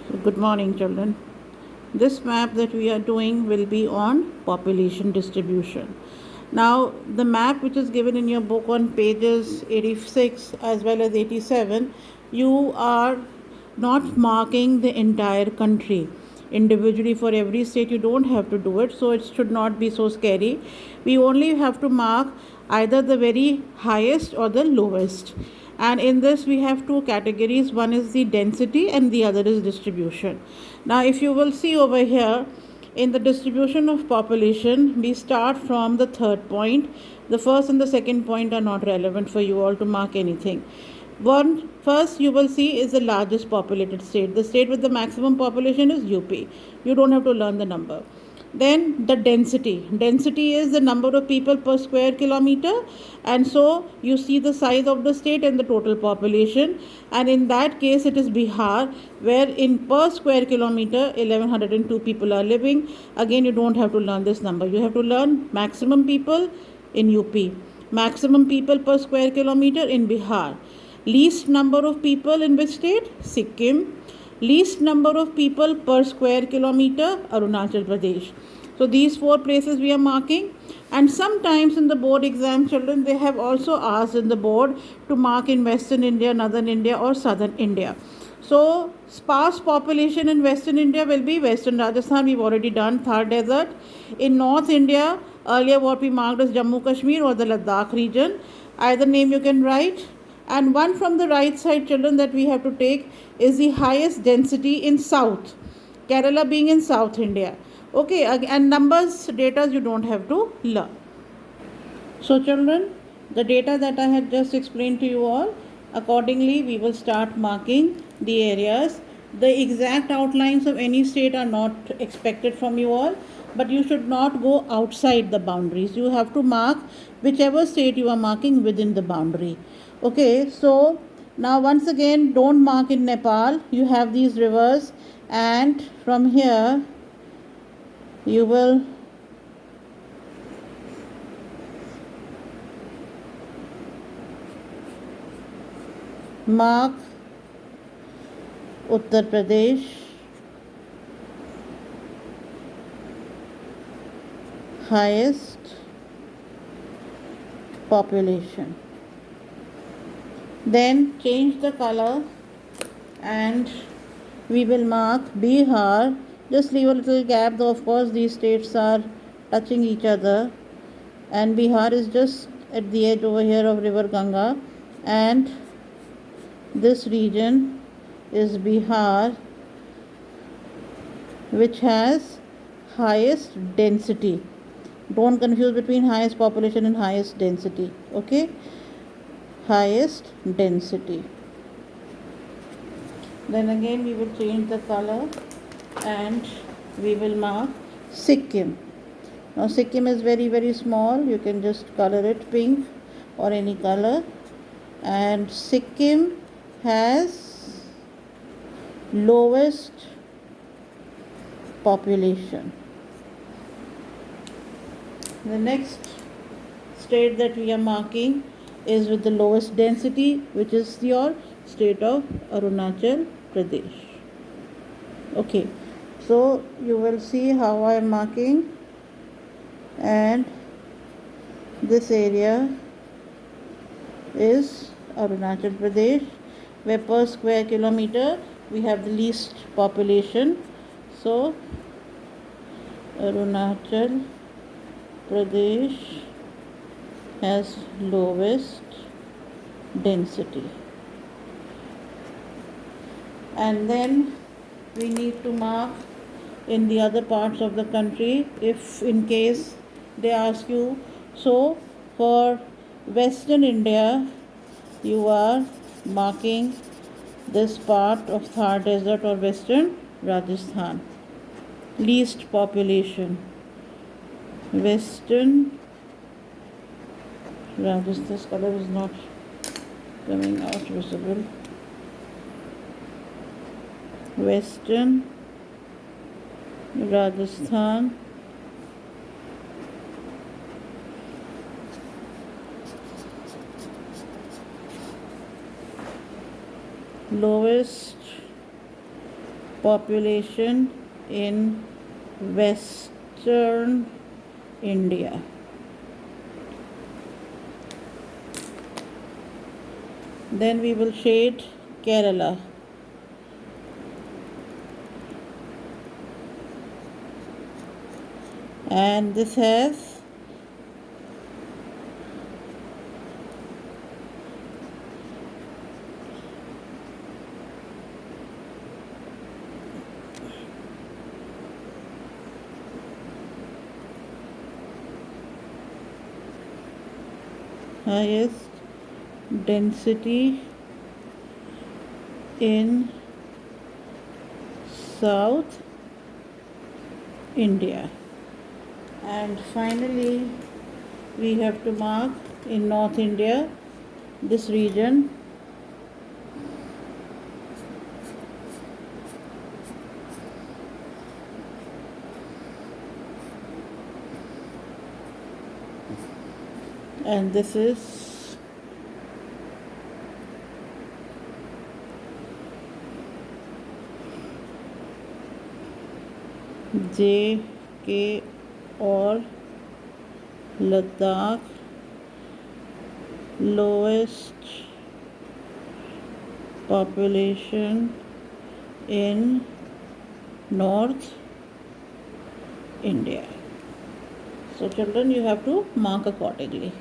So good morning, children. This map that we are doing will be on population distribution. Now, the map which is given in your book on pages 86 as well as 87, you are not marking the entire country individually for every state. You don't have to do it, so it should not be so scary. We only have to mark either the very highest or the lowest, and in this we have two categories. One is the density and the other is distribution. Now if you will see over here, in the distribution of population, we start from the third point. The first and the second point are not relevant for you all to mark anything. One first you will see is the largest populated state. The state with the maximum population is UP. You don't have to learn the number. Then the density is the number of people per square kilometer, and so you see the size of the state and the total population, and in that case it is Bihar, where in per square kilometer 1102 people are living. Again, you don't have to learn this number. You have to learn maximum people in UP, maximum people per square kilometer in Bihar, least number of people in which state? Sikkim, least number of people per square kilometer, Arunachal Pradesh. So these four places we are marking. And sometimes in the board exam, children, they have also asked in the board to mark in Western India, Northern India or Southern India. So sparse population in Western India will be Western Rajasthan. We've already done Thar Desert. In North India, earlier what we marked as Jammu Kashmir or the Ladakh region. Either name you can write. And one from the right side, children, that we have to take is the highest density in South, Kerala being in South India. Okay, and numbers, data you don't have to learn. So children, the data that I had just explained to you all, accordingly we will start marking the areas. The exact outlines of any state are not expected from you all, but you should not go outside the boundaries. You have to mark whichever state you are marking within the boundary. Okay, so now once again, don't mark in Nepal. You have these rivers, and from here you will mark Uttar Pradesh, highest population. Then change the color and we will mark Bihar. Just leave a little gap, though of course these states are touching each other, and Bihar is just at the edge over here of river Ganga, and this region is Bihar, which has highest density. Don't confuse between highest population and highest density. Okay, highest density. Then again we will change the color and we will mark Sikkim. Now Sikkim is very small. You can just color it pink or any color. And Sikkim has lowest population. The next state that we are marking is with the lowest density, which is your state of Arunachal Pradesh. Okay, so you will see how I am marking, and this area is Arunachal Pradesh, where per square kilometer we have the least population. So Arunachal Pradesh has lowest density. And then we need to mark in the other parts of the country if in case they ask you. So for Western India you are marking this part of Thar Desert or Western Rajasthan, least population, Western Rajasthan. This color is not coming out visible. Western Rajasthan, lowest population in Western India. Then we will shade Kerala. And this has highest density in South India. And finally, we have to mark in North India, this region. And this is JK or Ladakh, lowest population in North India. So children, you have to mark accordingly.